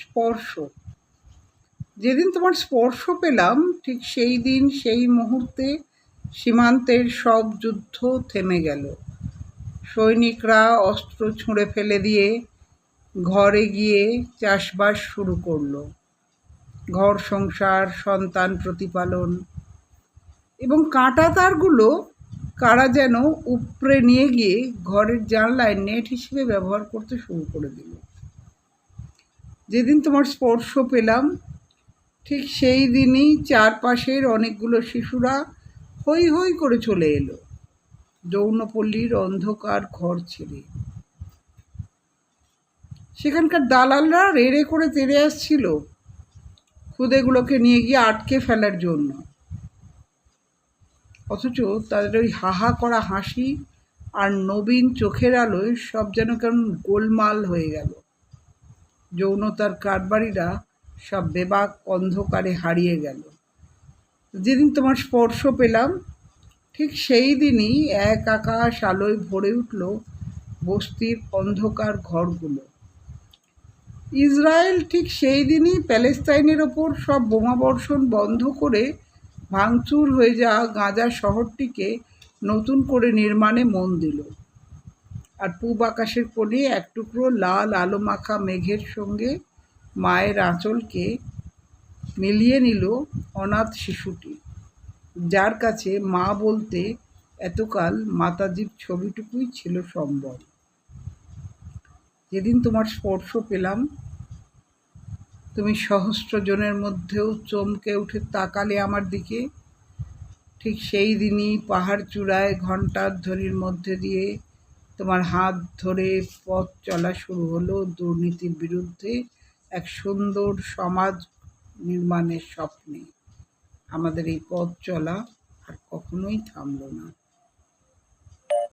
স্পর্শ। যেদিন তোমার স্পর্শ পেলাম ঠিক সেই দিন সেই মুহূর্তে সীমান্তের সব যুদ্ধ থেমে গেল। সৈনিকরা অস্ত্র ছুঁড়ে ফেলে দিয়ে ঘরে গিয়ে চাষবাস শুরু করলো। ঘর সংসার, সন্তান প্রতিপালন এবং কাঁটা তারগুলো কারা যেন উপড়ে নিয়ে গিয়ে ঘরের জানলায় নেট হিসেবে ব্যবহার করতে শুরু করে দিল। যেদিন তোমার স্পর্শ পেলাম ঠিক সেই দিনই চারপাশের অনেকগুলো শিশুরা হৈ হৈ করে চলে এলো যৌনপল্লীর অন্ধকার ঘর ছেড়ে। সেখানকার দালালরা রেড়ে করে তেড়ে আসছিল খুদেগুলোকে নিয়ে গিয়ে আটকে ফেলার জন্য। অথচ তাদের ওই হাহা করা হাসি আর নবীন চোখের আলোয় সব যেন কেমন গোলমাল হয়ে গেল। যৌনতার কারবারিরা সব বেবাক অন্ধকারে হারিয়ে গেল। যেদিন তোমার স্পর্শ পেলাম ঠিক সেই দিনই এক আকাশ আলোয় ভরে উঠল বস্তির অন্ধকার ঘরগুলো। ইসরায়েল ঠিক সেই দিনই প্যালেস্তাইনের ওপর সব বোমাবর্ষণ বন্ধ করে ভাঙচুর হয়ে যাওয়া গাজা শহরটিকে নতুন করে নির্মাণে মন দিল। আর পূব আকাশের কোণে এক টুকরো লাল আলো মাখা মেঘের সঙ্গে মায়ের আঁচলকে মিলিয়ে নিল অনাথ শিশুটি, যার কাছে মা বলতে এতকাল মাতাজির ছবিটুকুই ছিল সম্বল। যেদিন তোমার স্পর্শ পেলাম তুমি সহস্র জনের মধ্যেও চমকে উঠে তাকালে আমার দিকে। ঠিক সেই দিনই পাহাড় চূড়ায় ঘণ্টার ধ্বনির মধ্যে দিয়ে তোমার হাত ধরে পথ চলা শুরু হলো দুর্নীতির বিরুদ্ধে এক সুন্দর সমাজ নির্মাণের স্বপ্নে। আমাদের এই পথ চলা আর কখনোই থামল না।